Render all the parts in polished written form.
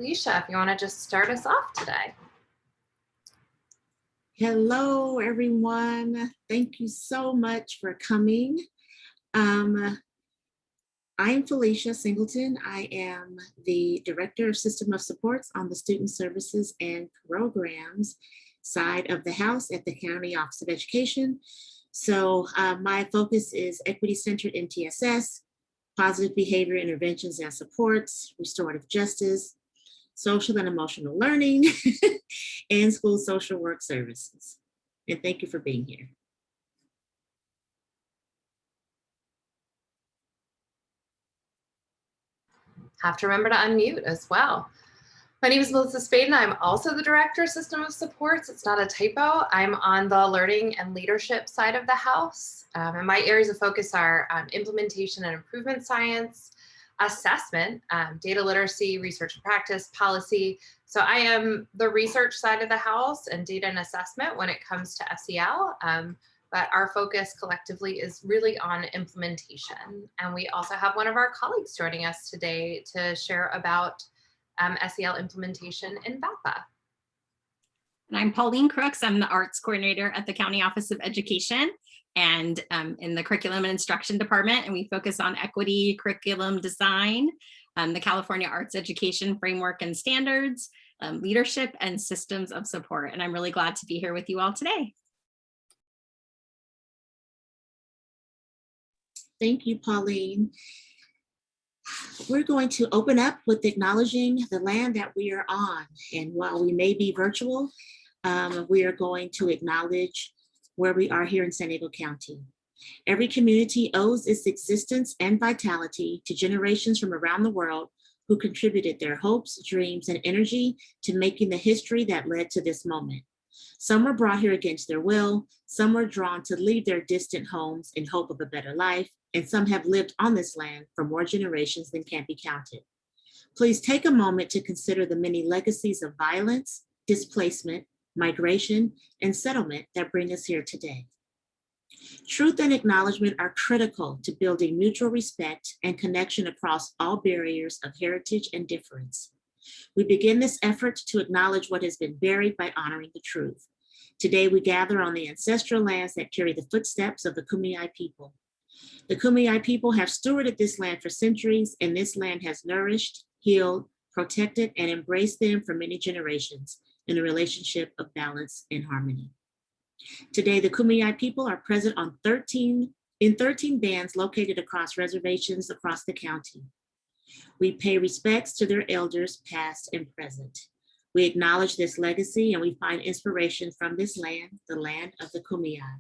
Alicia, if you want to just start us off today. Hello, everyone. Thank you so much for coming. I'm Felicia Singleton. I am the Director of System of Supports on the Student Services and Programs side of the house at the County Office of Education. So my focus is equity-centered MTSS, positive behavior interventions and supports, restorative justice, social and emotional learning, and school social work services. And thank you for being here. Have to remember to unmute as well. My name is Melissa Spaden. I'm also the Director of System of Supports. It's not a typo. I'm on the learning and leadership side of the house. And my areas of focus are implementation and improvement science, assessment, data literacy, research and practice, policy. So I am the research side of the house and data and assessment when it comes to SEL. But our focus collectively is really on implementation. And we also have one of our colleagues joining us today to share about SEL implementation in VAPA. And I'm Pauline Crooks. I'm the arts coordinator at the County Office of Education and in the curriculum and instruction department. And we focus on equity, curriculum design, the California Arts Education Framework and Standards, leadership and systems of support. And I'm really glad to be here with you all today. Thank you, Pauline. We're going to open up with acknowledging the land that we are on. And while we may be virtual, we are going to acknowledge where we are here in San Diego County. Every community owes its existence and vitality to generations from around the world who contributed their hopes, dreams, and energy to making the history that led to this moment. Some were brought here against their will, some were drawn to leave their distant homes in hope of a better life, and some have lived on this land for more generations than can be counted. Please take a moment to consider the many legacies of violence, displacement, migration, and settlement that bring us here today. Truth and acknowledgement are critical to building mutual respect and connection across all barriers of heritage and difference. We begin this effort to acknowledge what has been buried by honoring the truth. Today, we gather on the ancestral lands that carry the footsteps of the Kumeyaay people. The Kumeyaay people have stewarded this land for centuries, and this land has nourished, healed, protected, and embraced them for many generations in a relationship of balance and harmony. Today, the Kumeyaay people are present on 13 bands located across reservations across the county. We pay respects to their elders, past and present. We acknowledge this legacy and we find inspiration from this land, the land of the Kumeyaay.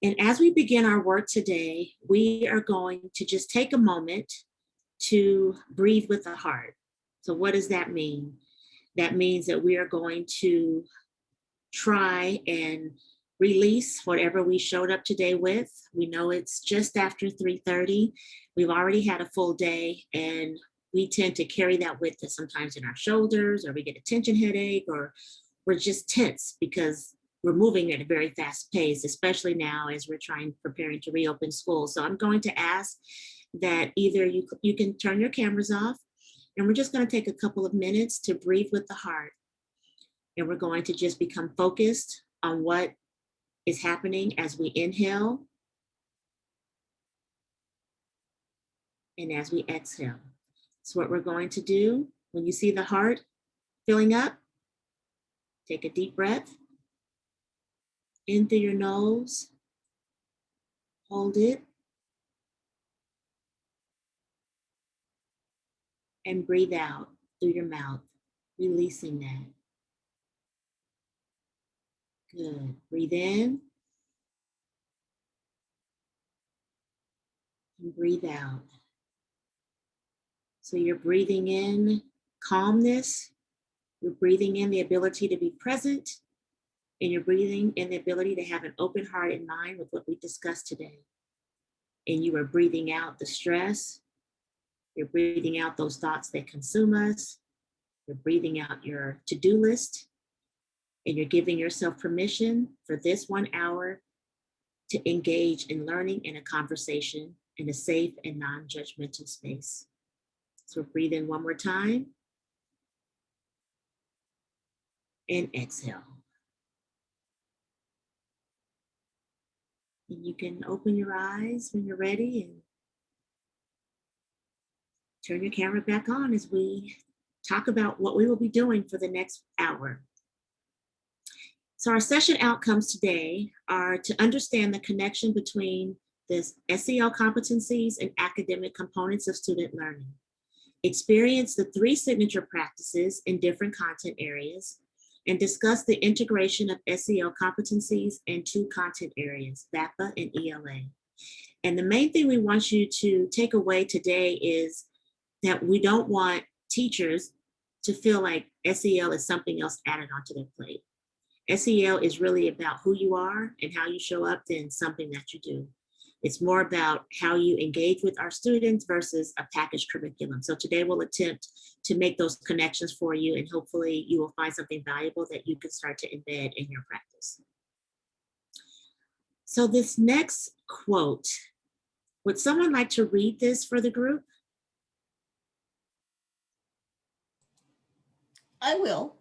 And as we begin our work today, we are going to just take a moment to breathe with the heart. So what does that mean? That means that we are going to try and release whatever we showed up today with. We know it's just after 3:30. We've already had a full day and we tend to carry that with us sometimes in our shoulders, or we get a tension headache, or we're just tense because we're moving at a very fast pace, especially now as we're preparing to reopen school. So I'm going to ask that either you can turn your cameras off, and we're just going to take a couple of minutes to breathe with the heart. And we're going to just become focused on what is happening as we inhale and as we exhale. So what we're going to do, when you see the heart filling up, take a deep breath in through your nose, hold it, and breathe out through your mouth, releasing that. Good. Breathe in and breathe out. So you're breathing in calmness, you're breathing in the ability to be present, and you're breathing in the ability to have an open heart and mind with what we discussed today. And you are breathing out the stress, you're breathing out those thoughts that consume us, you're breathing out your to-do list, and you're giving yourself permission for this 1 hour to engage in learning and a conversation in a safe and non-judgmental space. So breathe in one more time and exhale. And you can open your eyes when you're ready and turn your camera back on as we talk about what we will be doing for the next hour. So our session outcomes today are to understand the connection between the SEL competencies and academic components of student learning. Experience the 3 signature practices in different content areas, and discuss the integration of SEL competencies in 2 content areas, VAPA and ELA. And the main thing we want you to take away today is that we don't want teachers to feel like SEL is something else added onto their plate. SEL is really about who you are and how you show up than something that you do. It's more about how you engage with our students versus a packaged curriculum. So today we'll attempt to make those connections for you, and hopefully you will find something valuable that you can start to embed in your practice. So this next quote, would someone like to read this for the group? I will.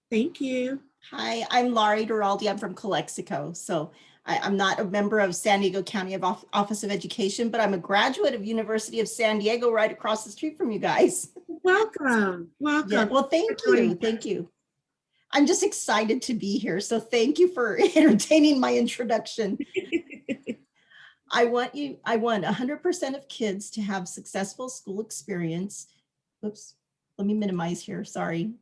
Thank you. Hi, I'm Laurie Duraldi. I'm from Calexico. So I'm not a member of San Diego County Office of Education, but I'm a graduate of University of San Diego right across the street from you guys. Welcome. Welcome. Yeah, well, thank you. Thank you. I'm just excited to be here. So thank you for entertaining my introduction. I want 100% of kids to have successful school experience. Oops, let me minimize here. Sorry.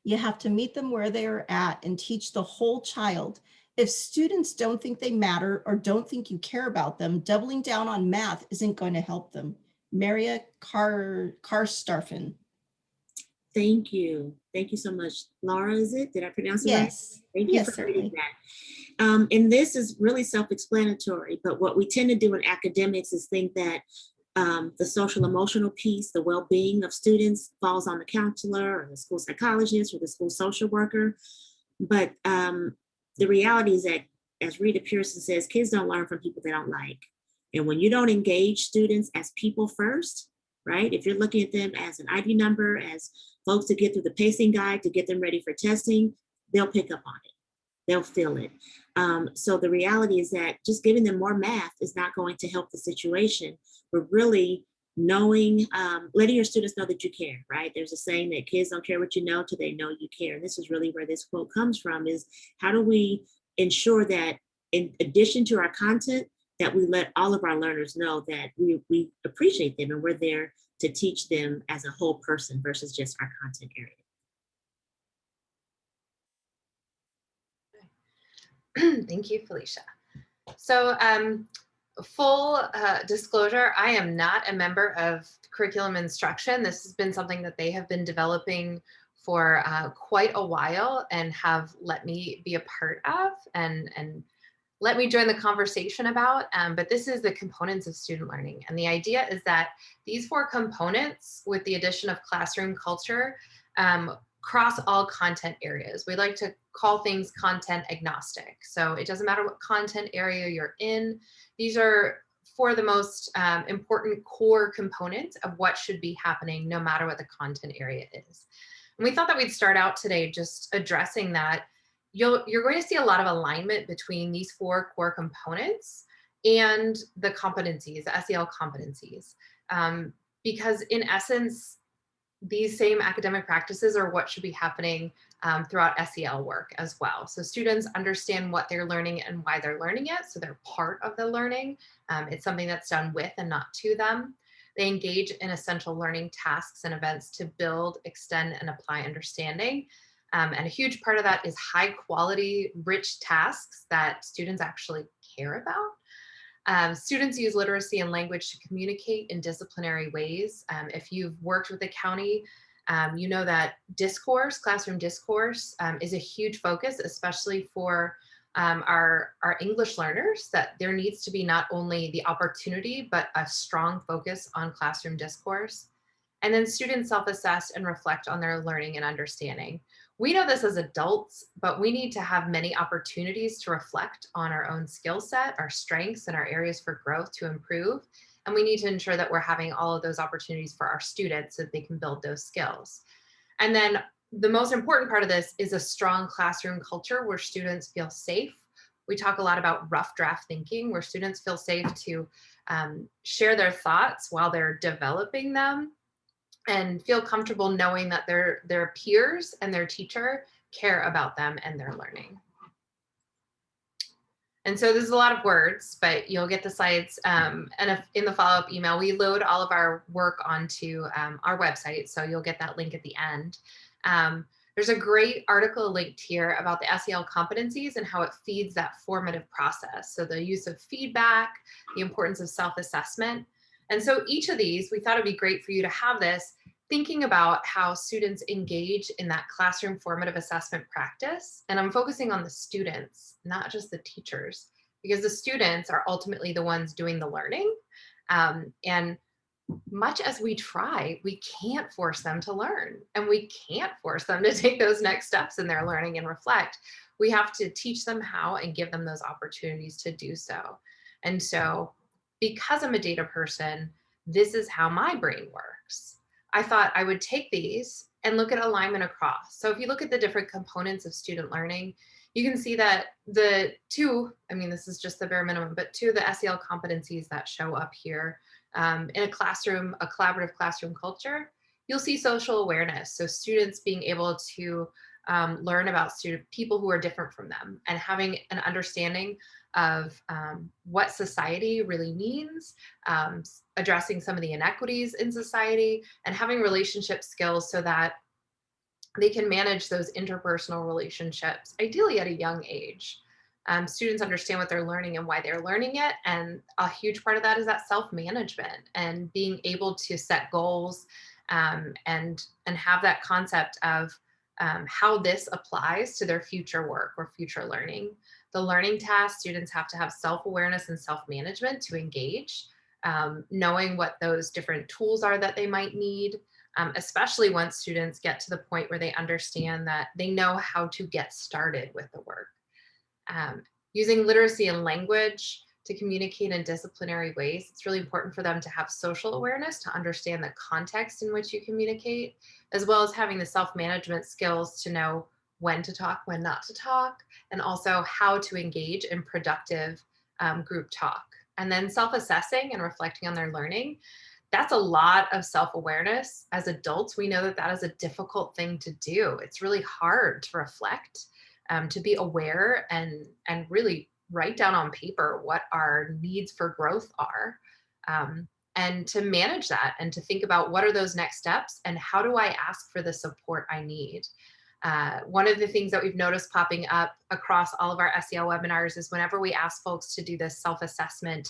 You have to meet them where they are at and teach the whole child. If students don't think they matter or don't think you care about them, doubling down on math isn't going to help them. Maria Karstafen. Thank you. Thank you so much. Laura, is it? Did I pronounce it right? Yes. Thank you Yes, for certainly. reading that. And this is really self-explanatory, but what we tend to do in academics is think that the social emotional piece, the well-being of students falls on the counselor or the school psychologist or the school social worker. But the reality is that, as Rita Pearson says, kids don't learn from people they don't like. And when you don't engage students as people first, right? If you're looking at them as an ID number, as folks to get through the pacing guide to get them ready for testing, they'll pick up on it. They'll feel it. So the reality is that just giving them more math is not going to help the situation. But really knowing, letting your students know that you care, right? There's a saying that kids don't care what you know till they know you care. And this is really where this quote comes from, is how do we ensure that in addition to our content, that we let all of our learners know that we appreciate them and we're there to teach them as a whole person versus just our content area. Thank you, Felicia. So full disclosure, I am not a member of curriculum instruction. This has been something that they have been developing for quite a while and have let me be a part of and let me join the conversation about, but this is the components of student learning. And the idea is that these 4 components, with the addition of classroom culture, cross all content areas. We like to call things content agnostic. So it doesn't matter what content area you're in. These are 4 of the most important core components of what should be happening no matter what the content area is. And we thought that we'd start out today just addressing that. You're going to see a lot of alignment between these 4 core components and the competencies, the SEL competencies, because in essence, these same academic practices are what should be happening throughout SEL work as well. So students understand what they're learning and why they're learning it, so they're part of the learning. It's something that's done with and not to them. They engage in essential learning tasks and events to build, extend, and apply understanding. And a huge part of that is high quality, rich tasks that students actually care about. Students use literacy and language to communicate in disciplinary ways. If you've worked with the county, you know that discourse, classroom discourse, is a huge focus, especially for our English learners, that there needs to be not only the opportunity, but a strong focus on classroom discourse. And then students self-assess and reflect on their learning and understanding. We know this as adults, but we need to have many opportunities to reflect on our own skill set, our strengths, and our areas for growth to improve. And we need to ensure that we're having all of those opportunities for our students so that they can build those skills. And then the most important part of this is a strong classroom culture where students feel safe. We talk a lot about rough draft thinking, where students feel safe to share their thoughts while they're developing them and feel comfortable knowing that their peers and their teacher care about them and their learning. And so there's a lot of words, but you'll get the slides. And if in the follow-up email, we load all of our work onto our website. So you'll get that link at the end. There's a great article linked here about the SEL competencies and how it feeds that formative process. So the use of feedback, the importance of self-assessment. And so each of these, we thought it'd be great for you to have this, thinking about how students engage in that classroom formative assessment practice. And I'm focusing on the students, not just the teachers, because the students are ultimately the ones doing the learning. And much as we try, we can't force them to learn, and we can't force them to take those next steps in their learning and reflect. We have to teach them how and give them those opportunities to do so. And so because I'm a data person, this is how my brain works. I thought I would take these and look at alignment across. So if you look at the different components of student learning, you can see that the two, I mean, this is just the bare minimum, but two of the SEL competencies that show up here in a classroom, a collaborative classroom culture, you'll see social awareness. So students being able to learn about people who are different from them and having an understanding of what society really means, addressing some of the inequities in society, and having relationship skills so that they can manage those interpersonal relationships, ideally at a young age. Students understand what they're learning and why they're learning it. And a huge part of that is that self-management and being able to set goals and have that concept of how this applies to their future work or future learning. The learning tasks, students have to have self-awareness and self-management to engage, knowing what those different tools are that they might need, especially once students get to the point where they understand that they know how to get started with the work. Using literacy and language to communicate in disciplinary ways, it's really important for them to have social awareness, to understand the context in which you communicate, as well as having the self-management skills to know when to talk, when not to talk, and also how to engage in productive group talk. And then self-assessing and reflecting on their learning. That's a lot of self-awareness. As adults, we know that that is a difficult thing to do. It's really hard to reflect, to be aware and really write down on paper what our needs for growth are, and to manage that and to think about what are those next steps and how do I ask for the support I need. One of the things that we've noticed popping up across all of our SEL webinars is whenever we ask folks to do this self-assessment,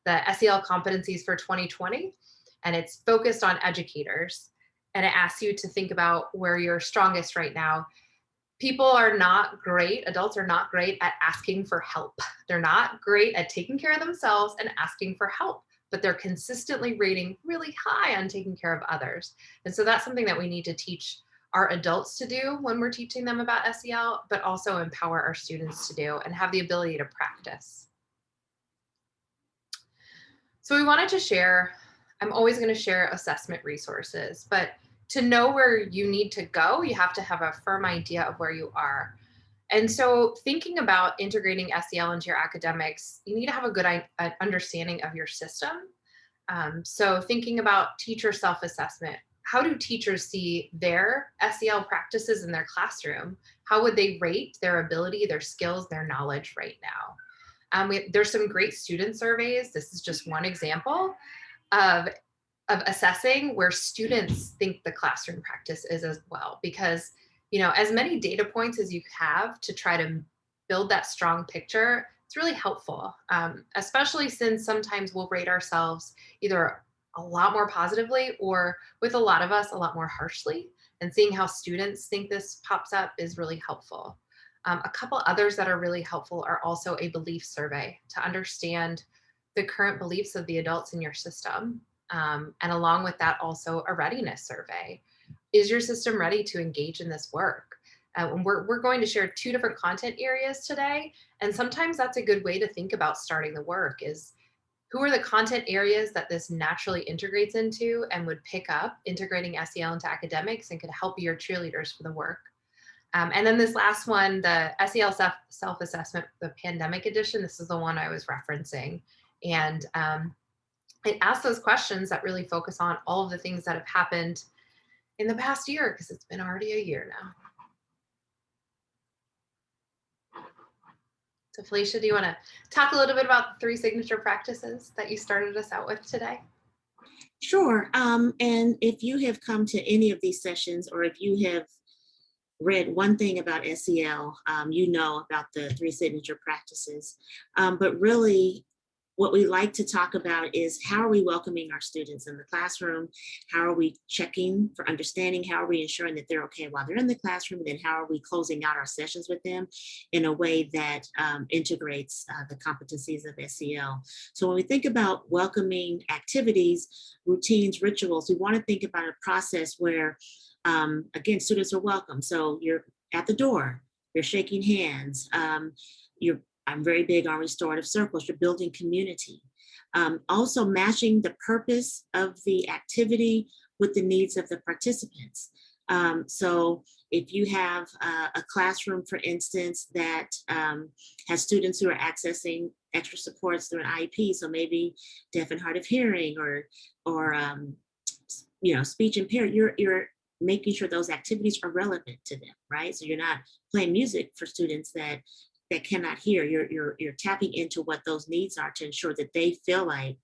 the SEL competencies for 2020, and it's focused on educators, and it asks you to think about where you're strongest right now. People are not great, adults are not great at asking for help. They're not great at taking care of themselves and asking for help, but they're consistently rating really high on taking care of others. And so that's something that we need to teach our adults to do when we're teaching them about SEL, but also empower our students to do and have the ability to practice. So we wanted to share, I'm always going to share assessment resources, but to know where you need to go, you have to have a firm idea of where you are. And so thinking about integrating SEL into your academics, you need to have a good understanding of your system. So thinking about teacher self-assessment, how do teachers see their SEL practices in their classroom? How would they rate their ability, their skills, their knowledge right now? There's some great student surveys. This is just one example of assessing where students think the classroom practice is as well, because as many data points as you have to try to build that strong picture, it's really helpful, especially since sometimes we'll rate ourselves either a lot more positively or, with a lot of us, a lot more harshly, and seeing how students think this pops up is really helpful. A couple others that are really helpful are also a belief survey to understand the current beliefs of the adults in your system. And along with that, also a readiness survey. Is your system ready to engage in this work? We're going to share two different content areas today. And sometimes that's a good way to think about starting the work is, who are the content areas that this naturally integrates into and would pick up integrating SEL into academics and could help your cheerleaders for the work. And then this last one, the SEL self-assessment, the pandemic edition, this is the one I was referencing. And it asks those questions that really focus on all of the things that have happened in the past year, because it's been already a year now. So Felicia, do you want to talk a little bit about the 3 signature practices that you started us out with today? Sure. And if you have come to any of these sessions, or if you have read one thing about SEL, you know about the 3 signature practices. But really, what we like to talk about is how are we welcoming our students in the classroom? How are we checking for understanding? How are we ensuring that they're okay while they're in the classroom? And then how are we closing out our sessions with them in a way that integrates the competencies of SEL? So when we think about welcoming activities, routines, rituals, we want to think about a process where, again, students are welcome. So you're at the door, you're shaking hands, I'm very big on restorative circles. You're building community. Also matching the purpose of the activity with the needs of the participants. So if you have a classroom, for instance, that has students who are accessing extra supports through an IEP, so maybe deaf and hard of hearing or speech impaired, you're making sure those activities are relevant to them, right? So you're not playing music for students that cannot hear. You're tapping into what those needs are to ensure that they feel like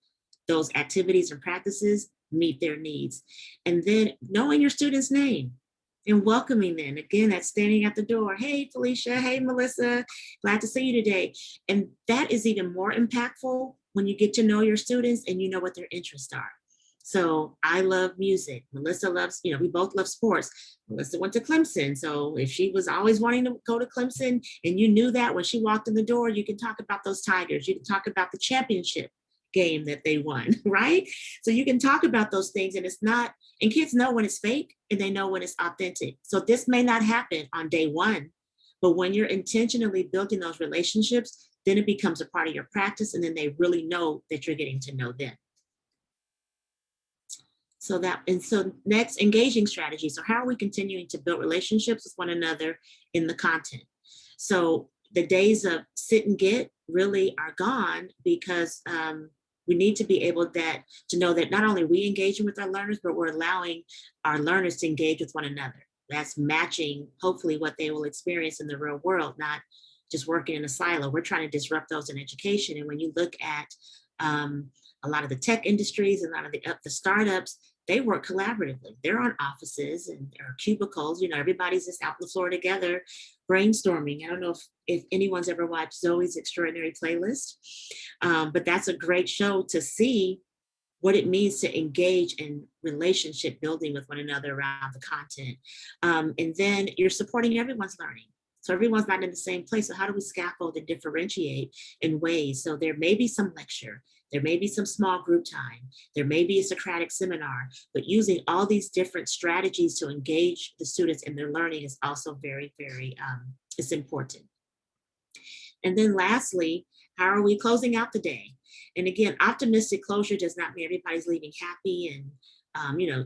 those activities and practices meet their needs. And then knowing your student's name and welcoming them. Again, that's standing at the door. Hey, Felicia. Hey, Melissa. Glad to see you today. And that is even more impactful when you get to know your students and you know what their interests are. So I love music. Melissa loves, we both love sports. Melissa went to Clemson. So if she was always wanting to go to Clemson and you knew that when she walked in the door, you can talk about those Tigers. You can talk about the championship game that they won, right? So you can talk about those things, and it's not, and kids know when it's fake and they know when it's authentic. So this may not happen on day one, but when you're intentionally building those relationships, then it becomes a part of your practice, and then they really know that you're getting to know them. So next, engaging strategy. So how are we continuing to build relationships with one another in the content? So the days of sit and get really are gone, because we need to be able to know that not only are we engaging with our learners, but we're allowing our learners to engage with one another. That's matching, hopefully, what they will experience in the real world, not just working in a silo. We're trying to disrupt those in education. And when you look at a lot of the tech industries and a lot of the startups, they work collaboratively. They're on offices and there are cubicles. Everybody's just out on the floor together brainstorming. I don't know if anyone's ever watched Zoe's Extraordinary Playlist, but that's a great show to see what it means to engage in relationship building with one another around the content. And then you're supporting everyone's learning. So everyone's not in the same place. So how do we scaffold and differentiate in ways? So there may be some lecture, there may be some small group time, there may be a Socratic seminar, but using all these different strategies to engage the students in their learning is also very, very, it's important. And then lastly, how are we closing out the day? And again, optimistic closure does not mean everybody's leaving happy and,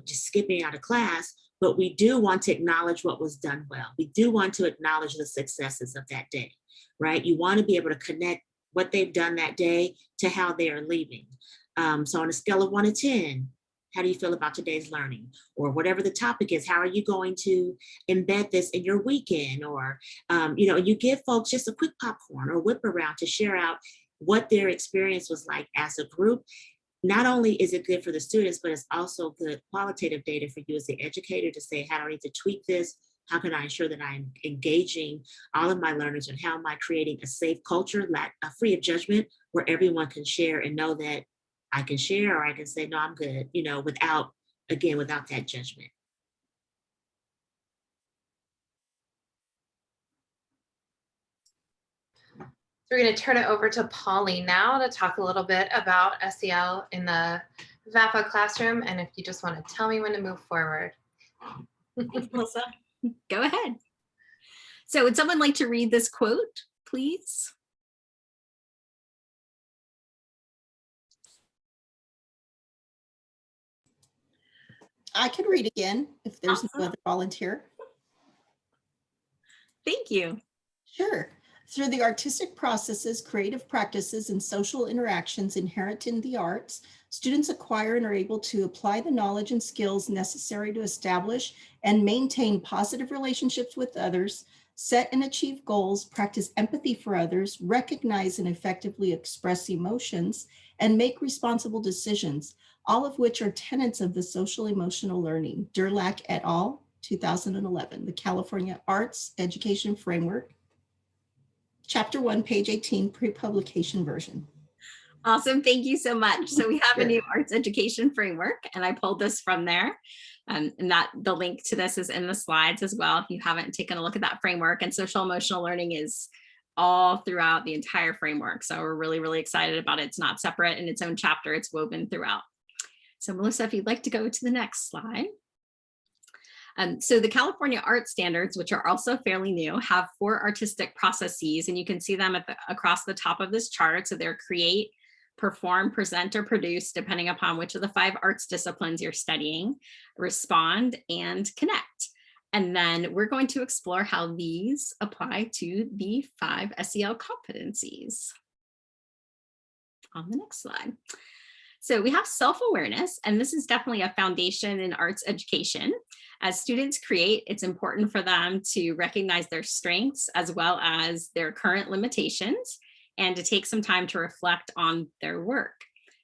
just skipping out of class. But we do want to acknowledge what was done well. We do want to acknowledge the successes of that day, right? You want to be able to connect what they've done that day to how they are leaving. So on a scale of 1 to 10, how do you feel about today's learning? Or whatever the topic is, how are you going to embed this in your weekend? Or, you give folks just a quick popcorn or whip around to share out what their experience was like as a group. Not only is it good for the students, but it's also good qualitative data for you as the educator to say, how do I need to tweak this? How can I ensure that I'm engaging all of my learners, and how am I creating a safe culture, free of judgment, where everyone can share and know that I can share, or I can say, no, I'm good, without that judgment. So we're going to turn it over to Pauline now to talk a little bit about SEL in the VAPA classroom. And if you just want to tell me when to move forward. Thanks, Melissa. Go ahead. So would someone like to read this quote, please? I could read again if there's no Awesome. other volunteer. Thank you. Sure. Through the artistic processes, creative practices, and social interactions inherent in the arts, students acquire and are able to apply the knowledge and skills necessary to establish and maintain positive relationships with others, set and achieve goals, practice empathy for others, recognize and effectively express emotions, and make responsible decisions, all of which are tenets of the social emotional learning. Durlack et al., 2011, the California Arts Education Framework. Chapter 1, page 18, pre-publication version. Awesome. Thank you so much. So we have Sure. a new arts education framework, and I pulled this from there. And that the link to this is in the slides as well, if you haven't taken a look at that framework. And social emotional learning is all throughout the entire framework. So we're really, really excited about it. It's not separate in its own chapter. It's woven throughout. So Melissa, if you'd like to go to the next slide. So the California art standards, which are also fairly new, have 4 artistic processes, and you can see them across the top of this chart. So they're create, perform, present, or produce, depending upon which of the 5 arts disciplines you're studying, respond, and connect. And then we're going to explore how these apply to the 5 SEL competencies on the next slide. So we have self-awareness, and this is definitely a foundation in arts education. As students create, it's important for them to recognize their strengths as well as their current limitations, and to take some time to reflect on their work.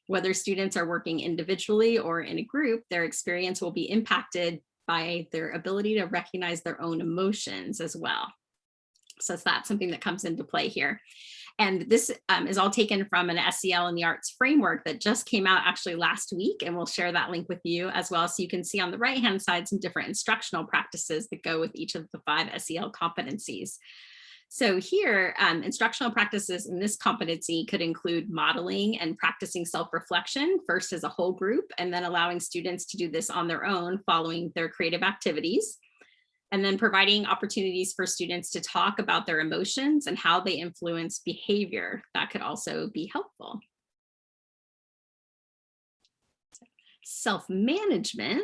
Whether students are working individually or in a group, their experience will be impacted by their ability to recognize their own emotions as well. So that's something that comes into play here. And this is all taken from an SEL in the Arts framework that just came out actually last week, and we'll share that link with you as well. So you can see on the right-hand side some different instructional practices that go with each of the 5 SEL competencies. So here, instructional practices in this competency could include modeling and practicing self-reflection, first as a whole group, and then allowing students to do this on their own following their creative activities. And then providing opportunities for students to talk about their emotions and how they influence behavior. That could also be helpful. Self-management.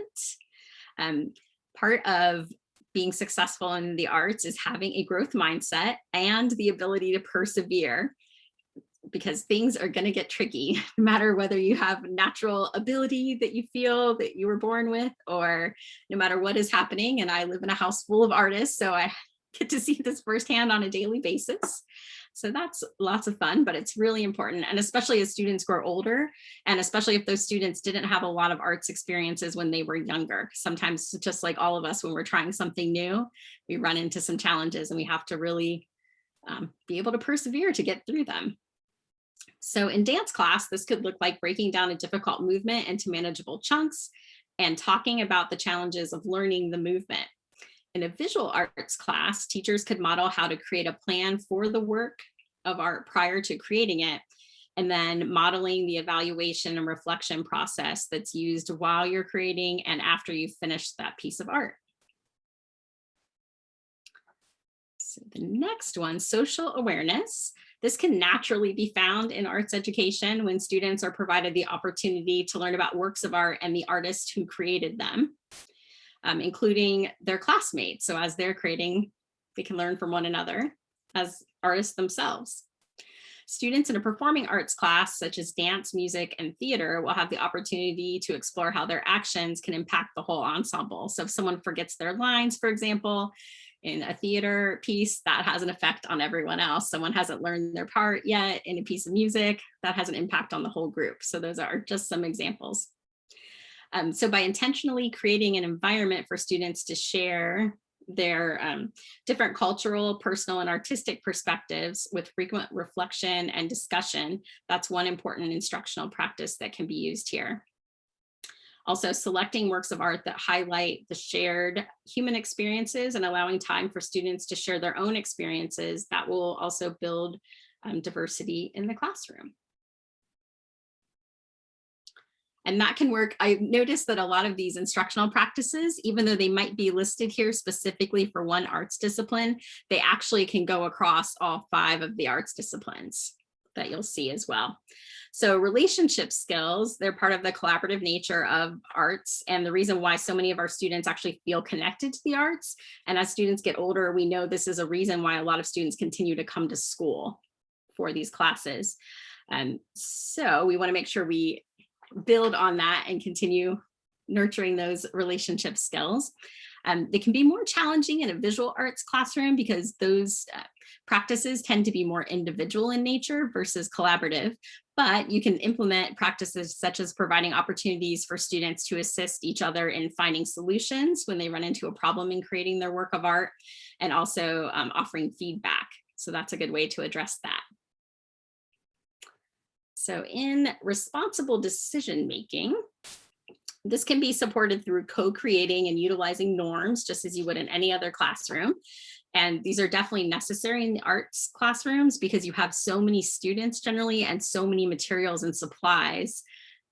Part of being successful in the arts is having a growth mindset and the ability to persevere, because things are going to get tricky, no matter whether you have natural ability that you feel that you were born with, or no matter what is happening. And I live in a house full of artists, so I get to see this firsthand on a daily basis. So that's lots of fun, but it's really important. And especially as students grow older, and especially if those students didn't have a lot of arts experiences when they were younger. Sometimes, just like all of us, when we're trying something new, we run into some challenges, and we have to really be able to persevere to get through them. So in dance class, this could look like breaking down a difficult movement into manageable chunks and talking about the challenges of learning the movement. In a visual arts class, teachers could model how to create a plan for the work of art prior to creating it, and then modeling the evaluation and reflection process that's used while you're creating and after you've finished that piece of art. So the next one, social awareness. This can naturally be found in arts education when students are provided the opportunity to learn about works of art and the artists who created them, including their classmates. So as they're creating, they can learn from one another as artists themselves. Students in a performing arts class, such as dance, music, and theater, will have the opportunity to explore how their actions can impact the whole ensemble. So if someone forgets their lines, for example, in a theater piece, that has an effect on everyone else. Someone hasn't learned their part yet in a piece of music, that has an impact on the whole group. So those are just some examples. So by intentionally creating an environment for students to share their different cultural, personal, and artistic perspectives with frequent reflection and discussion, that's one important instructional practice that can be used here. Also, selecting works of art that highlight the shared human experiences and allowing time for students to share their own experiences, that will also build diversity in the classroom. And that can work. I've noticed that a lot of these instructional practices, even though they might be listed here specifically for one arts discipline, they actually can go across all 5 of the arts disciplines. that you'll see as well. So relationship skills, they're part of the collaborative nature of arts, and the reason why so many of our students actually feel connected to the arts. And as students get older, we know this is a reason why a lot of students continue to come to school for these classes. So we want to make sure we build on that and continue nurturing those relationship skills. They can be more challenging in a visual arts classroom because those practices tend to be more individual in nature versus collaborative, but you can implement practices such as providing opportunities for students to assist each other in finding solutions when they run into a problem in creating their work of art, and also offering feedback. So that's a good way to address that. So in responsible decision-making, this can be supported through co-creating and utilizing norms, just as you would in any other classroom. And these are definitely necessary in the arts classrooms because you have so many students generally and so many materials and supplies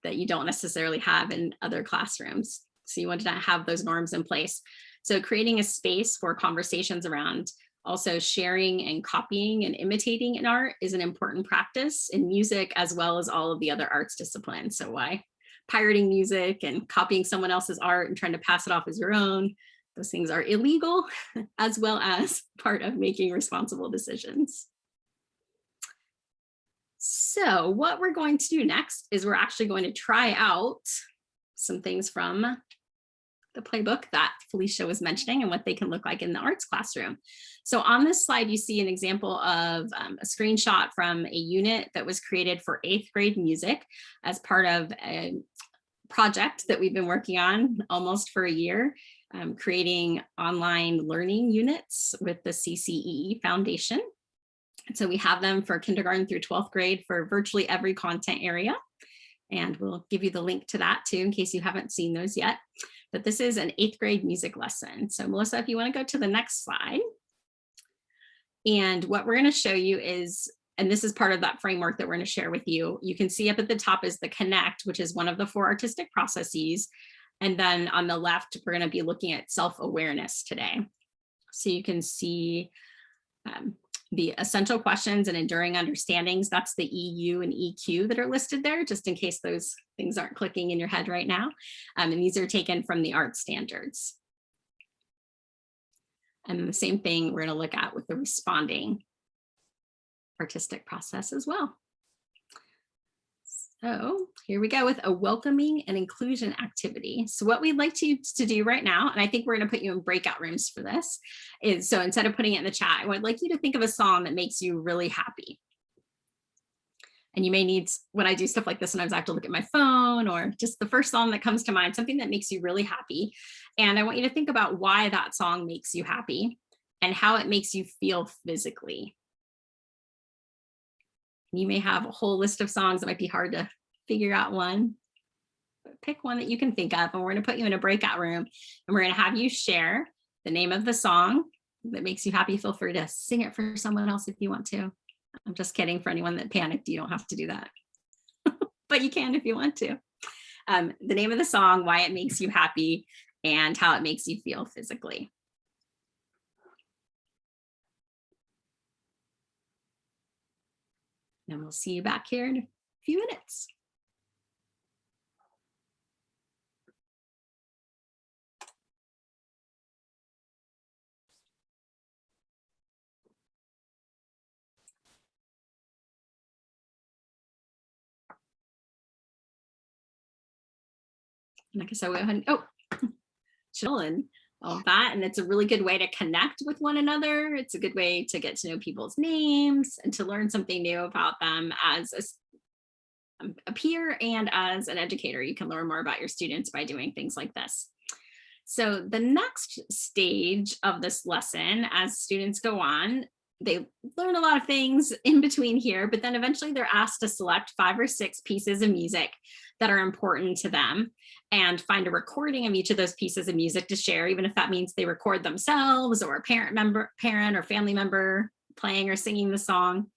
that you don't necessarily have in other classrooms. So you want to have those norms in place. So creating a space for conversations around also sharing and copying and imitating in art is an important practice in music as well as all of the other arts disciplines. So why pirating music and copying someone else's art and trying to pass it off as your own? Those things are illegal, as well as part of making responsible decisions. So what we're going to do next is we're actually going to try out some things from the playbook that Felicia was mentioning and what they can look like in the arts classroom. So on this slide, you see an example of a screenshot from a unit that was created for 8th grade music as part of a project that we've been working on almost for a year, creating online learning units with the SDCOE Foundation. And so we have them for kindergarten through 12th grade for virtually every content area. And we'll give you the link to that too, in case you haven't seen those yet. But this is an 8th grade music lesson. So Melissa, if you want to go to the next slide. And what we're going to show you is, and this is part of that framework that we're going to share with you. You can see up at the top is the connect, which is one of the 4 artistic processes. And then on the left, we're going to be looking at self-awareness today. So you can see the essential questions and enduring understandings. That's the EU and EQ that are listed there, just in case those things aren't clicking in your head right now. And these are taken from the art standards. And the same thing we're going to look at with the responding artistic process as well. So here we go with a welcoming and inclusion activity. So what we'd like you to do right now, and I think we're going to put you in breakout rooms for this, is so instead of putting it in the chat, I would like you to think of a song that makes you really happy. And you may need, when I do stuff like this, sometimes I have to look at my phone or just the first song that comes to mind, something that makes you really happy. And I want you to think about why that song makes you happy and how it makes you feel physically. You may have a whole list of songs that might be hard to figure out one, but pick one that you can think of, and we're going to put you in a breakout room and we're going to have you share the name of the song that makes you happy. Feel free to sing it for someone else if you want to. I'm just kidding. For anyone that panicked, you don't have to do that, but you can if you want to. The name of the song, why it makes you happy, and how it makes you feel physically. And we'll see you back here in a few minutes. Like I said, we had, chill and all that. And it's a really good way to connect with one another. It's a good way to get to know people's names and to learn something new about them as a peer and as an educator. You can learn more about your students by doing things like this. So the next stage of this lesson, as students go on, they learn a lot of things in between here, but then eventually they're asked to select 5 or 6 pieces of music that are important to them and find a recording of each of those pieces of music to share, even if that means they record themselves or a parent or family member playing or singing the song.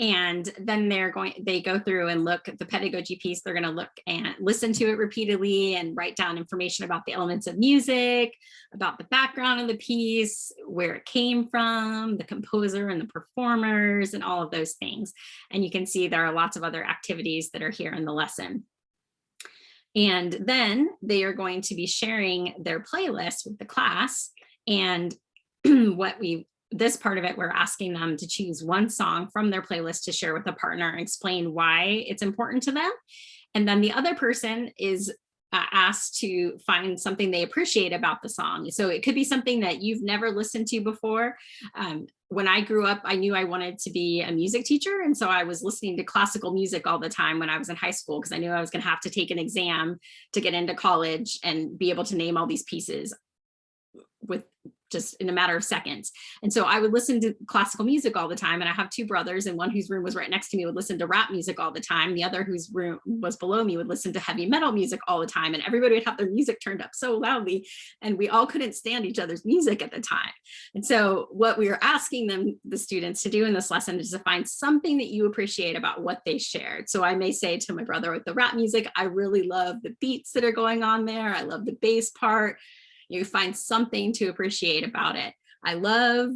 And then they go through and look at the pedagogy piece. They're going to look and listen to it repeatedly and write down information about the elements of music, about the background of the piece, where it came from, the composer and the performers, and all of those things. And you can see there are lots of other activities that are here in the lesson. And then they are going to be sharing their playlist with the class. And this part of it, we're asking them to choose one song from their playlist to share with a partner and explain why it's important to them. And then the other person is asked to find something they appreciate about the song. So it could be something that you've never listened to before. When I grew up, I knew I wanted to be a music teacher. And so I was listening to classical music all the time when I was in high school, because I knew I was going to have to take an exam to get into college and be able to name all these pieces with just in a matter of seconds. And so I would listen to classical music all the time. And I have two brothers, and one whose room was right next to me would listen to rap music all the time. The other, whose room was below me, would listen to heavy metal music all the time. And everybody would have their music turned up so loudly, and we all couldn't stand each other's music at the time. And so what we were asking them, the students, to do in this lesson is to find something that you appreciate about what they shared. So I may say to my brother with the rap music, I really love the beats that are going on there. I love the bass part. You find something to appreciate about it. I love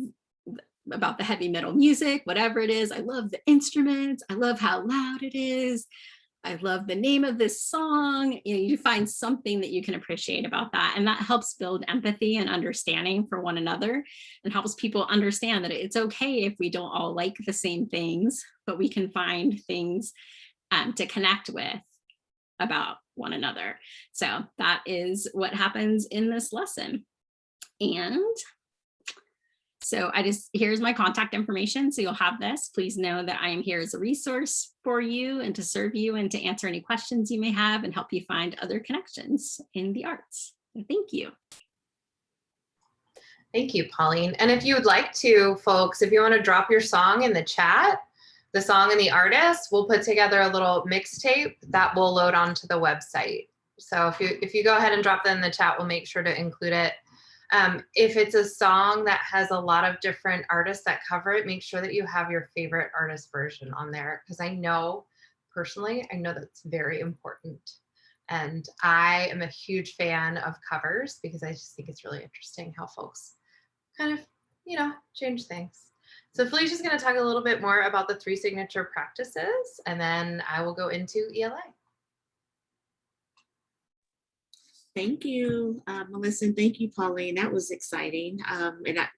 about the heavy metal music, whatever it is. I love the instruments. I love how loud it is. I love the name of this song. You find something that you can appreciate about that. And that helps build empathy and understanding for one another, and helps people understand that it's okay if we don't all like the same things, but we can find things to connect with about one another. So that is what happens in this lesson. And so here's my contact information. So you'll have this. Please know that I am here as a resource for you and to serve you and to answer any questions you may have and help you find other connections in the arts. So thank you. Thank you, Pauline. And if you would like to, folks, if you want to drop your song in the chat, the song and the artist, we'll put together a little mixtape that will load onto the website. So if you go ahead and drop that in the chat, we'll make sure to include it. If it's a song that has a lot of different artists that cover it, make sure that you have your favorite artist version on there, because I know personally, that's very important. And I am a huge fan of covers because I just think it's really interesting how folks kind of, change things. So Felicia's going to talk a little bit more about the 3 signature practices, and then I will go into ELA. Thank you, Melissa, and thank you, Pauline. That was exciting.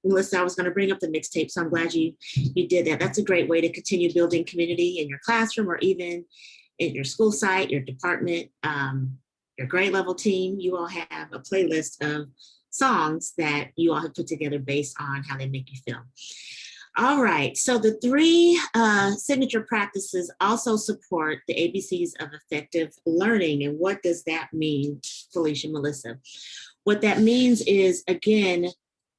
Melissa, I was going to bring up the mixtape, so I'm glad you did that. That's a great way to continue building community in your classroom, or even in your school site, your department, your grade level team. You all have a playlist of songs that you all have put together based on how they make you feel. All right, so the 3 signature practices also support the ABCs of effective learning. And what does that mean, Felicia, Melissa? What that means is, again,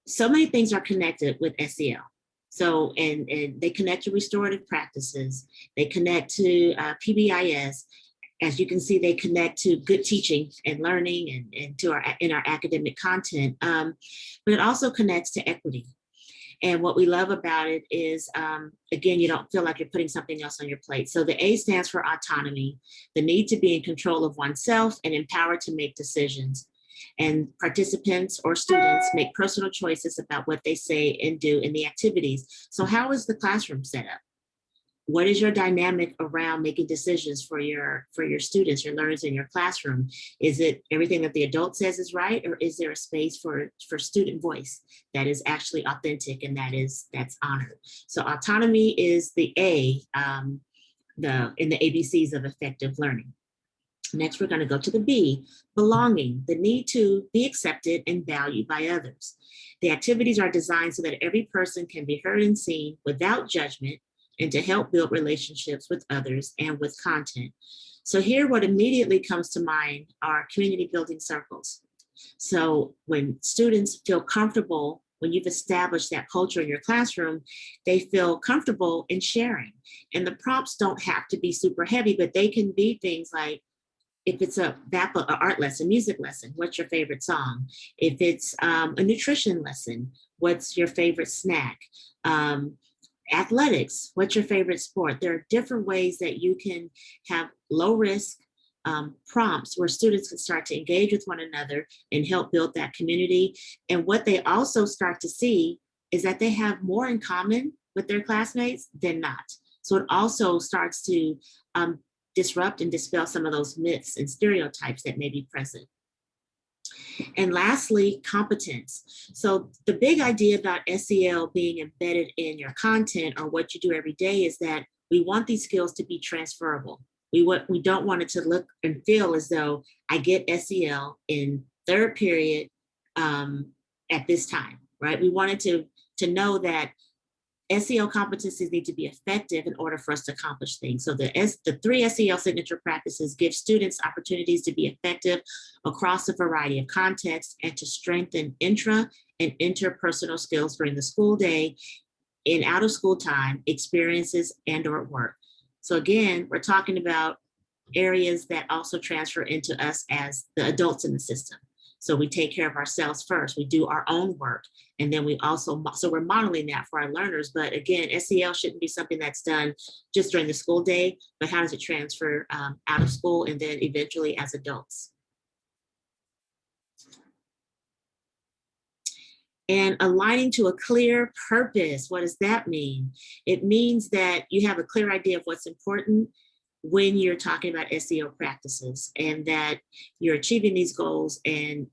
so many things are connected with SEL. So, and they connect to restorative practices, they connect to PBIS. As you can see, they connect to good teaching and learning and to our academic content, but it also connects to equity. And what we love about it is, again, you don't feel like you're putting something else on your plate. So the A stands for autonomy, the need to be in control of oneself and empowered to make decisions. And participants or students make personal choices about what they say and do in the activities. So how is the classroom set up? What is your dynamic around making decisions for your students, your learners in your classroom? Is it everything that the adult says is right, or is there a space for student voice that is actually authentic and that's honored? So autonomy is the A in the ABCs of effective learning. Next, we're going to go to the B, belonging, the need to be accepted and valued by others. The activities are designed so that every person can be heard and seen without judgment, and to help build relationships with others and with content. So here, what immediately comes to mind are community building circles. So when students feel comfortable, when you've established that culture in your classroom, they feel comfortable in sharing. And the prompts don't have to be super heavy, but they can be things like, if it's a art lesson, music lesson, what's your favorite song? If it's a nutrition lesson, what's your favorite snack? Athletics, what's your favorite sport? There are different ways that you can have low risk prompts where students can start to engage with one another and help build that community. And what they also start to see is that they have more in common with their classmates than not. So it also starts to disrupt and dispel some of those myths and stereotypes that may be present. And lastly, competence. So the big idea about SEL being embedded in your content or what you do every day is that we want these skills to be transferable. We don't want it to look and feel as though I get SEL in third period at this time, right? We wanted to know that SEL competencies need to be effective in order for us to accomplish things. So the 3 SEL signature practices give students opportunities to be effective across a variety of contexts and to strengthen intra and interpersonal skills during the school day, in out of school time, experiences, and or work. So again, we're talking about areas that also transfer into us as the adults in the system. So we take care of ourselves first. We do our own work. And then we also, so we're modeling that for our learners. But again, SEL shouldn't be something that's done just during the school day, but how does it transfer out of school and then eventually as adults? And aligning to a clear purpose. What does that mean? It means that you have a clear idea of what's important when you're talking about SEL practices, and that you're achieving these goals and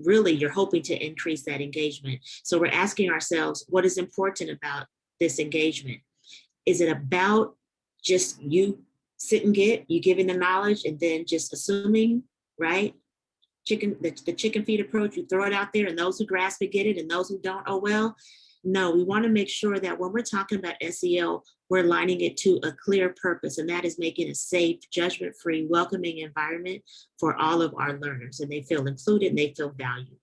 really you're hoping to increase that engagement. So we're asking ourselves, what is important about this engagement? Is it about just you sit and get, you giving the knowledge and then just assuming, right? The chicken feed approach, you throw it out there and those who grasp it get it and those who don't, oh well. No, we want to make sure that when we're talking about SEL, we're aligning it to a clear purpose, and that is making a safe, judgment-free, welcoming environment for all of our learners, and they feel included and they feel valued.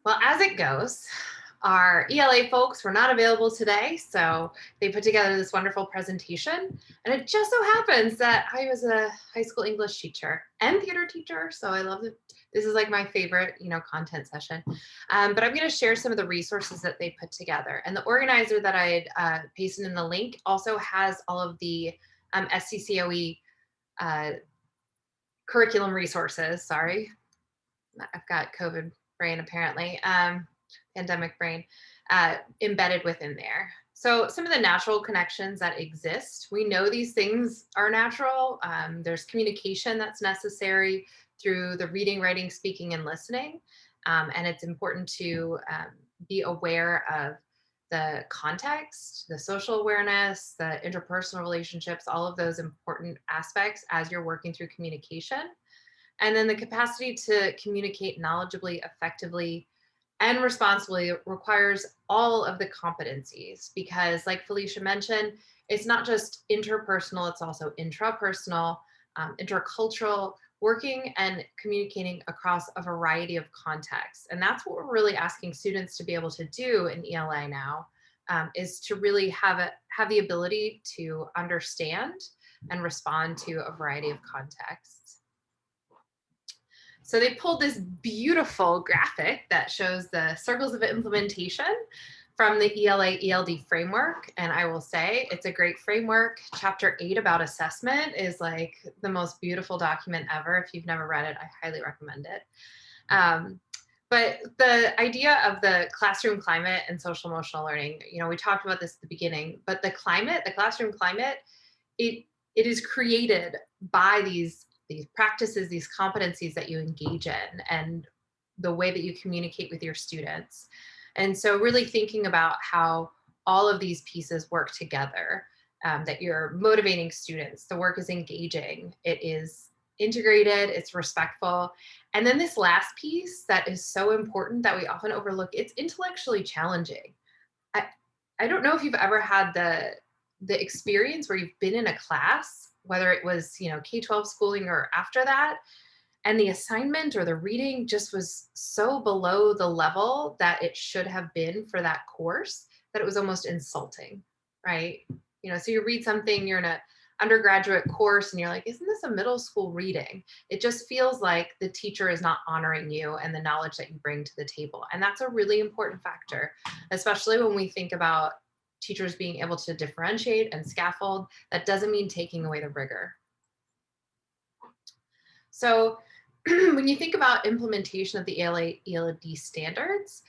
Well, as it goes, our ELA folks were not available today, so they put together this wonderful presentation. And it just so happens that I was a high school English teacher and theater teacher, so I love it. This is like my favorite, content session. But I'm going to share some of the resources that they put together. And the organizer that I had pasted in the link also has all of the SDCOE curriculum resources. Sorry, I've got COVID brain apparently. Pandemic brain embedded within there. So some of the natural connections that exist, we know these things are natural. There's communication that's necessary through the reading, writing, speaking, and listening. And it's important to be aware of the context, the social awareness, the interpersonal relationships, all of those important aspects as you're working through communication. And then the capacity to communicate knowledgeably, effectively, and responsibly requires all of the competencies, because like Felicia mentioned, it's not just interpersonal, it's also intrapersonal, intercultural, working and communicating across a variety of contexts. And that's what we're really asking students to be able to do in ELA now, is to really have the ability to understand and respond to a variety of contexts. So they pulled this beautiful graphic that shows the circles of implementation from the ELA ELD framework. And I will say it's a great framework. Chapter 8 about assessment is like the most beautiful document ever. If you've never read it, I highly recommend it. But the idea of the classroom climate and social emotional learning, we talked about this at the beginning, but the classroom climate, it is created by these practices, these competencies that you engage in, and the way that you communicate with your students. And so really thinking about how all of these pieces work together, that you're motivating students, the work is engaging, it is integrated, it's respectful. And then this last piece that is so important that we often overlook, it's intellectually challenging. I don't know if you've ever had the experience where you've been in a class, whether it was, K-12 schooling or after that, and the assignment or the reading just was so below the level that it should have been for that course that it was almost insulting, right? So you read something, you're in undergraduate course and you're like, isn't this a middle school reading? It just feels like the teacher is not honoring you and the knowledge that you bring to the table. And that's a really important factor, especially when we think about teachers being able to differentiate and scaffold. That doesn't mean taking away the rigor. So when you think about implementation of the ELD standards,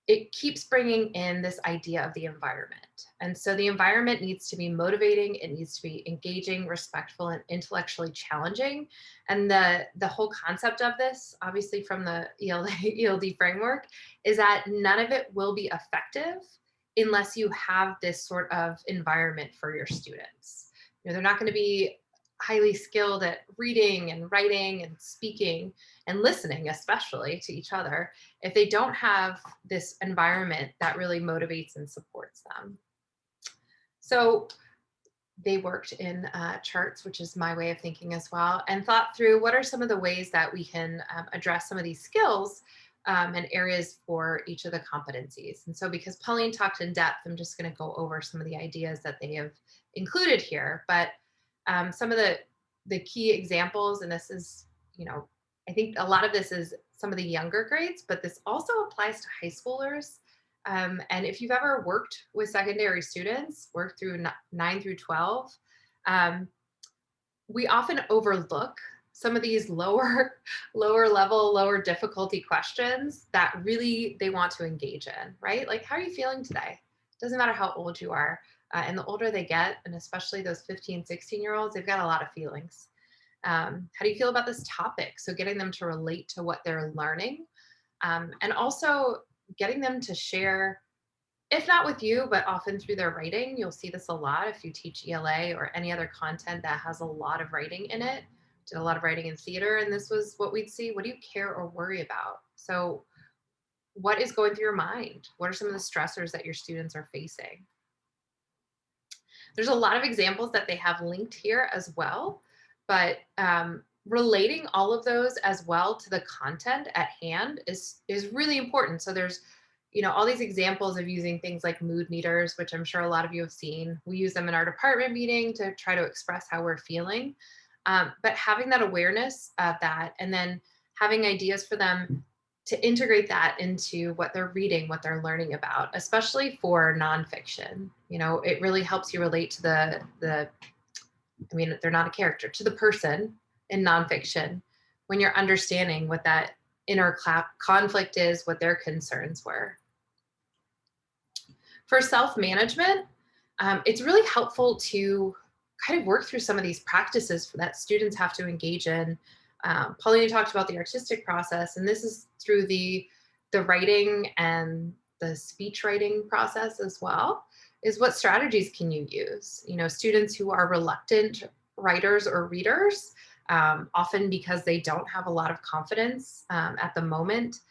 it keeps bringing in this idea of the environment. And so the environment needs to be motivating, it needs to be engaging, respectful, and intellectually challenging. And the whole concept of this, obviously from the ELD framework, is that none of it will be effective unless you have this sort of environment for your students. You know, they're not going to be highly skilled at reading and writing and speaking and listening, especially to each other, if they don't have this environment that really motivates and supports them. So they worked in charts, which is my way of thinking as well, and thought through what are some of the ways that we can address some of these skills and areas for each of the competencies. And so because Pauline talked in depth, I'm just going to go over some of the ideas that they have included here. But some of the key examples, and this is, you know, I think a lot of this is some of the younger grades, but this also applies to high schoolers. And if you've ever worked with secondary students, worked through 9 through 12, we often overlook some of these lower level, lower difficulty questions that really they want to engage in, right? Like, how are you feeling today? Doesn't matter how old you are. And the older they get, and especially those 15, 16-year-olds, they've got a lot of feelings. How do you feel about this topic? So getting them to relate to what they're learning, and also getting them to share, if not with you, but often through their writing. You'll see this a lot if you teach ELA or any other content that has a lot of writing in it. Did a lot of writing in theater, and this was what we'd see. What do you care or worry about? So what is going through your mind? What are some of the stressors that your students are facing? There's a lot of examples that they have linked here as well, but relating all of those as well to the content at hand is really important. So there's, you know, all these examples of using things like mood meters, which I'm sure a lot of you have seen. We use them in our department meeting to try to express how we're feeling. But having that awareness of that, and then having ideas for them to integrate that into what they're reading, what they're learning about, especially for nonfiction. You know, it really helps you relate to the I mean, they're not a character, to the person in nonfiction when you're understanding what that inner conflict is, what their concerns were. For self-management, it's really helpful to kind of work through some of these practices that students have to engage in. Pauline talked about the artistic process, and this is through the writing and the speech writing process as well, is what strategies can you use? You know, students who are reluctant writers or readers, often because they don't have a lot of confidence at the moment,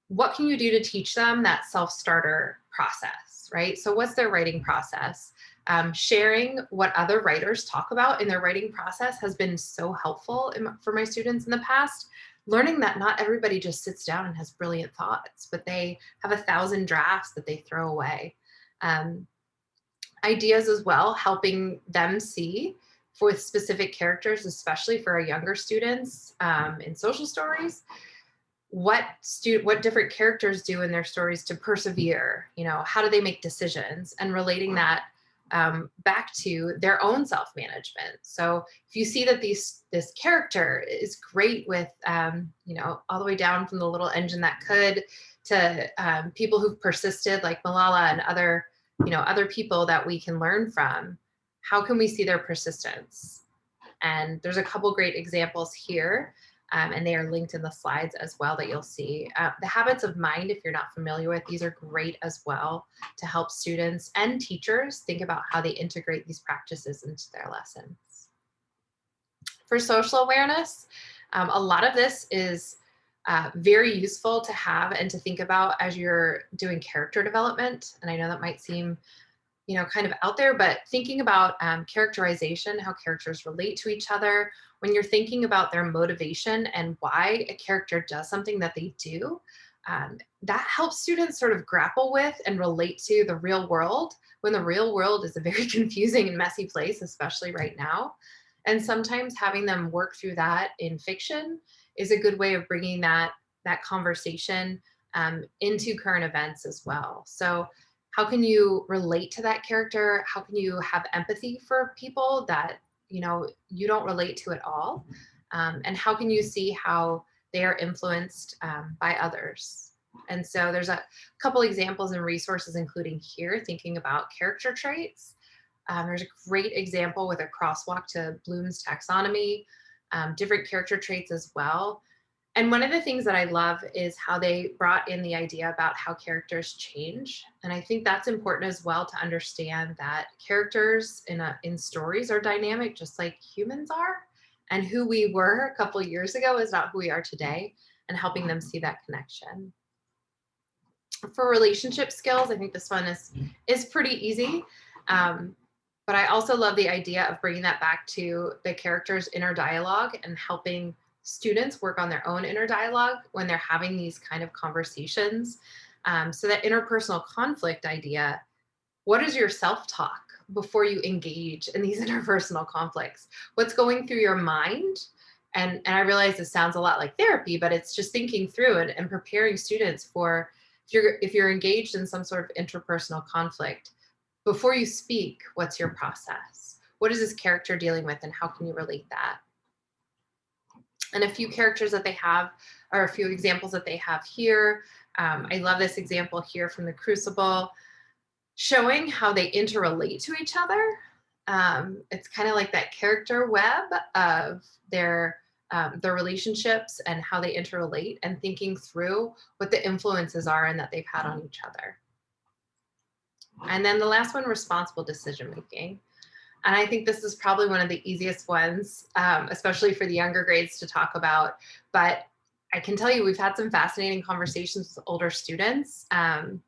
what can you do to teach them that self-starter process, right? So what's their writing process? Sharing what other writers talk about in their writing process has been so helpful for my students in the past. Learning that not everybody just sits down and has brilliant thoughts, but they have 1,000 drafts that they throw away. Ideas as well, helping them see for specific characters, especially for our younger students in social stories, what different characters do in their stories to persevere. You know, how do they make decisions, and relating that back to their own self-management. So if you see that this character is great with, you know, all the way down from the little engine that could to people who've persisted like Malala and other, you know, other people that we can learn from, how can we see their persistence? And there's a couple great examples here. And they are linked in the slides as well that you'll see. The habits of mind, if you're not familiar with, these are great as well to help students and teachers think about how they integrate these practices into their lessons. For social awareness, a lot of this is very useful to have and to think about as you're doing character development. And I know that might seem, you know, kind of out there, but thinking about characterization, how characters relate to each other, when you're thinking about their motivation and why a character does something that they do, that helps students sort of grapple with and relate to the real world, when the real world is a very confusing and messy place, especially right now. And sometimes having them work through that in fiction is a good way of bringing that conversation into current events as well. So how can you relate to that character? How can you have empathy for people that you don't relate to at all? And how can you see how they are influenced by others? And so there's a couple examples and resources, including here, thinking about character traits. There's a great example with a crosswalk to Bloom's taxonomy, different character traits as well. And one of the things that I love is how they brought in the idea about how characters change. And I think that's important as well, to understand that characters in stories are dynamic, just like humans are. And who we were a couple of years ago is not who we are today, and helping them see that connection. For relationship skills, I think this one is pretty easy. But I also love the idea of bringing that back to the characters' inner dialogue and helping students work on their own inner dialogue when they're having these kind of conversations. So that interpersonal conflict idea, what is your self-talk before you engage in these interpersonal conflicts? What's going through your mind? And I realize this sounds a lot like therapy, but it's just thinking through it and preparing students for, if you're engaged in some sort of interpersonal conflict, before you speak, what's your process? What is this character dealing with, and how can you relate that? And a few characters that they have, or a few examples that they have here. I love this example here from the Crucible, showing how they interrelate to each other. It's kind of like that character web of their relationships and how they interrelate, and thinking through what the influences are and that they've had on each other. And then the last one, responsible decision making. And I think this is probably one of the easiest ones, especially for the younger grades to talk about. But I can tell you, we've had some fascinating conversations with older students. I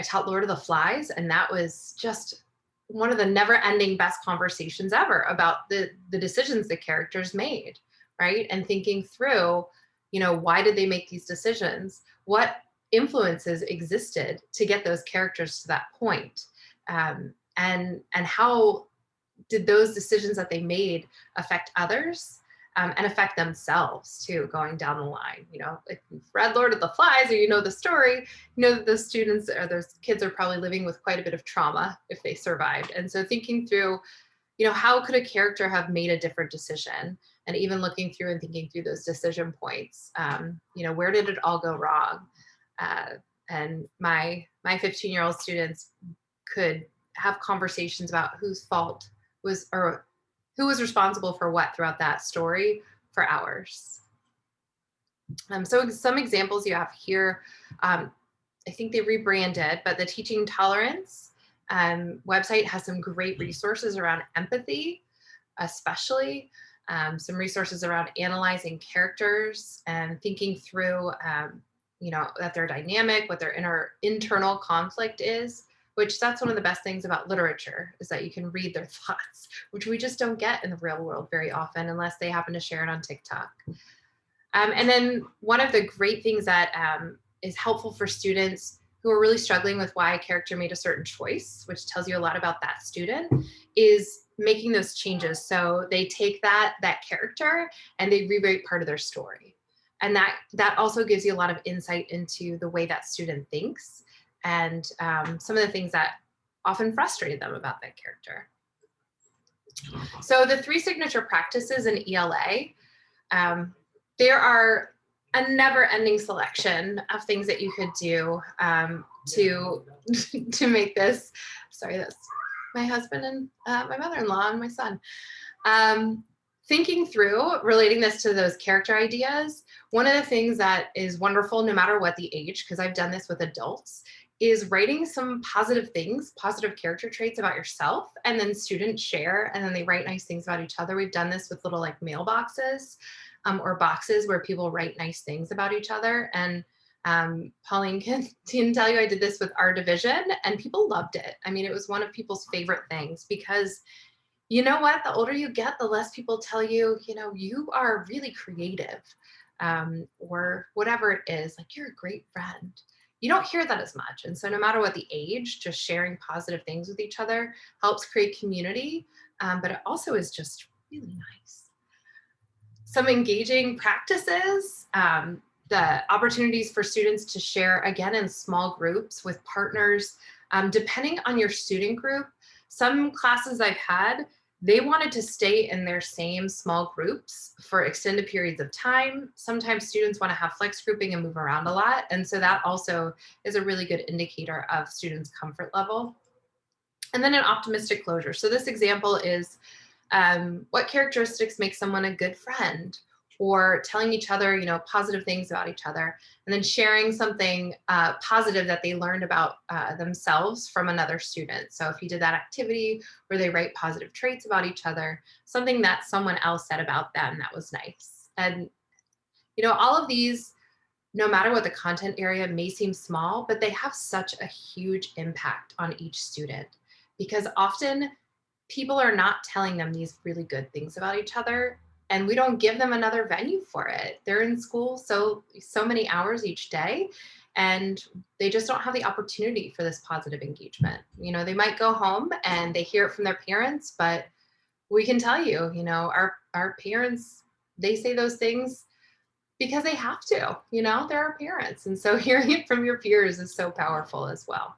taught Lord of the Flies, and that was just one of the never-ending best conversations ever about the decisions the characters made, right? And thinking through, why did they make these decisions? What influences existed to get those characters to that point? And how did those decisions that they made affect others, and affect themselves too, going down the line? If you've read Lord of the Flies, or the story, that those students or those kids are probably living with quite a bit of trauma if they survived. And so thinking through, how could a character have made a different decision? And even looking through and thinking through those decision points, where did it all go wrong? And my 15-year-old students could have conversations about whose fault was, or who was responsible for what throughout that story for hours. So some examples you have here, I think they rebranded, but the Teaching Tolerance website has some great resources around empathy, especially some resources around analyzing characters and thinking through, that they're dynamic, what their internal conflict is, which that's one of the best things about literature, is that you can read their thoughts, which we just don't get in the real world very often, unless they happen to share it on TikTok. And then one of the great things that is helpful for students who are really struggling with why a character made a certain choice, which tells you a lot about that student, is making those changes. So they take that character and they rewrite part of their story. And that also gives you a lot of insight into the way that student thinks, and some of the things that often frustrated them about that character. So the 3 signature practices in ELA, there are a never-ending selection of things that you could do to make this. Sorry, that's my husband and my mother-in-law and my son. Thinking through, relating this to those character ideas, one of the things that is wonderful, no matter what the age, because I've done this with adults, is writing some positive things, positive character traits about yourself, and then students share, and then they write nice things about each other. We've done this with little mailboxes or boxes where people write nice things about each other. And Pauline can tell you I did this with our division, and people loved it. I mean, it was one of people's favorite things, because You know what? The older you get, the less people tell you, you are really creative, or whatever it is, like you're a great friend. You don't hear that as much. And so, no matter what the age, just sharing positive things with each other helps create community, but it also is just really nice. Some engaging practices, the opportunities for students to share again in small groups with partners, depending on your student group. Some classes I've had, they wanted to stay in their same small groups for extended periods of time. Sometimes students want to have flex grouping and move around a lot. And so that also is a really good indicator of students' comfort level. And then an optimistic closure. So this example is, what characteristics make someone a good friend, or telling each other, positive things about each other, and then sharing something positive that they learned about themselves from another student. So if you did that activity where they write positive traits about each other, something that someone else said about them that was nice. And, all of these, no matter what the content area may seem small, but they have such a huge impact on each student, because often people are not telling them these really good things about each other, and we don't give them another venue for it. They're in school so many hours each day, and they just don't have the opportunity for this positive engagement. They might go home and they hear it from their parents, but we can tell you, our parents, they say those things because they have to. They're our parents, and so hearing it from your peers is so powerful as well.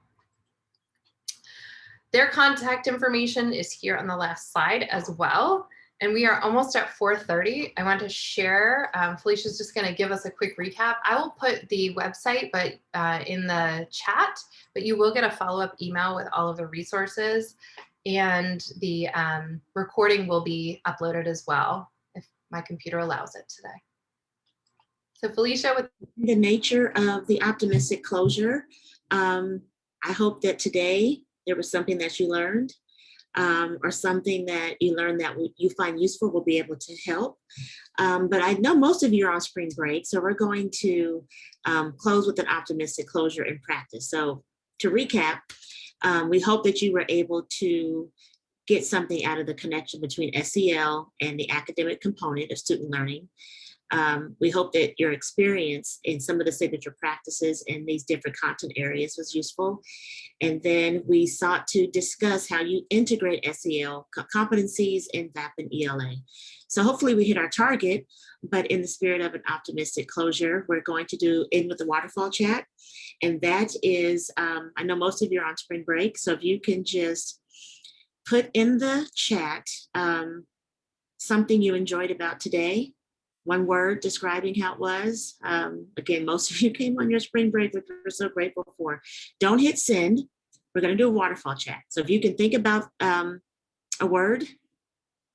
Their contact information is here on the last slide as well. And we are almost at 4:30. I want to share, Felicia's just going to give us a quick recap. I will put the website in the chat, but you will get a follow-up email with all of the resources, and the recording will be uploaded as well if my computer allows it today. So Felicia, with the nature of the optimistic closure, I hope that today there was something that you learned, or something that you learned that you find useful will be able to help. But I know most of you are on spring break, so we're going to close with an optimistic closure in practice. So to recap, we hope that you were able to get something out of the connection between SEL and the academic component of student learning. We hope that your experience in some of the signature practices in these different content areas was useful. And then we sought to discuss how you integrate SEL competencies in VAP and ELA. So hopefully we hit our target, but in the spirit of an optimistic closure, we're going to end with the waterfall chat. And that is, I know most of you are on spring break, so if you can just put in the chat something you enjoyed about today, one word describing how it was. Again, most of you came on your spring break, which we're so grateful for. Don't hit send. We're going to do a waterfall chat. So if you can think about a word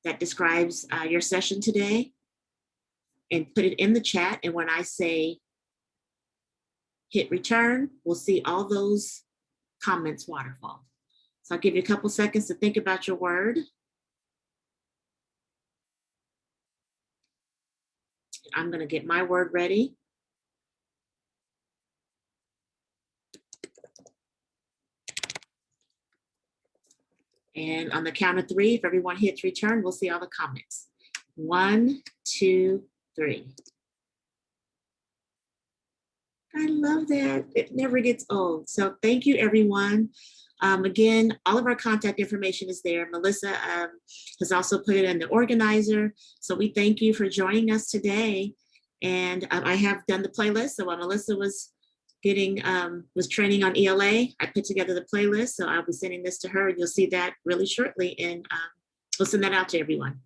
that describes your session today and put it in the chat. And when I say hit return, we'll see all those comments waterfall. So I'll give you a couple seconds to think about your word. I'm going to get my word ready. And on the count of 3, if everyone hits return, we'll see all the comments. 1, 2, 3. I love that. It never gets old. So thank you, everyone. Again, all of our contact information is there. Melissa has also put it in the organizer. So we thank you for joining us today. And I have done the playlist. So while Melissa was training on ELA, I put together the playlist. So I'll be sending this to her, and you'll see that really shortly. And we'll send that out to everyone.